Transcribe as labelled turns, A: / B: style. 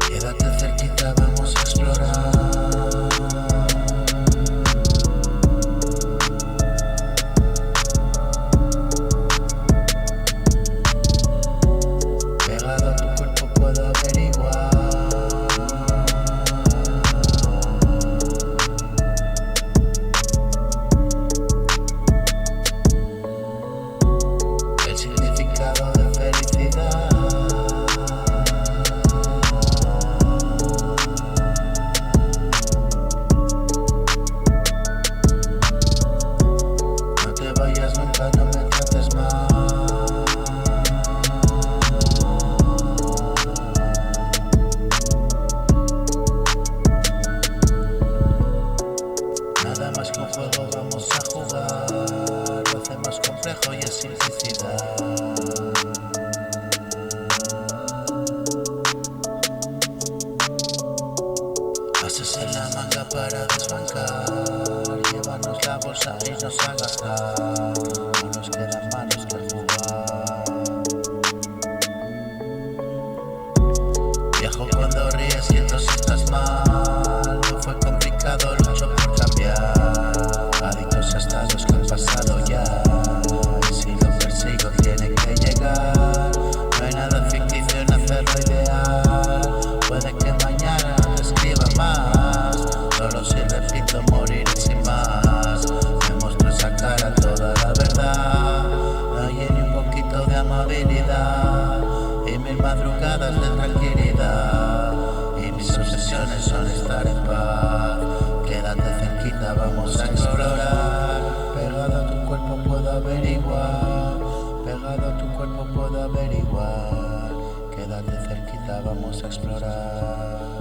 A: Quédate cerquita, vamos a explorar. Pegado a tu cuerpo puedo averiguar el significado de felicidad. No te vayas nunca, no me trates mal. Nada más que un juego vamos a jugar. Lo hacemos complejo y es simplicidad. Haces en la manga para desbancar. Llévanos la bolsa y nos a gastar. No nos quedan manos que jugar. Viajo cuando ríes y entonces estás mal. No fue complicado, lucho por cambiar. Adictos a estados que han pasado ya. Y si lo persigo tiene que llegar. No hay nada ficticio en hacerlo ideal. Puede que mañana no escriba más. Solo si repito morir sin más. Me muestro esa cara toda la verdad. No hay ni un poquito de amabilidad. Y mil madrugadas de tranquilidad. Y mis obsesiones son estar en paz. Quédate cerquita, vamos a explorar. Pegado a tu cuerpo puedo averiguar. Pegado a tu cuerpo puedo averiguar. Quédate cerquita, vamos a explorar.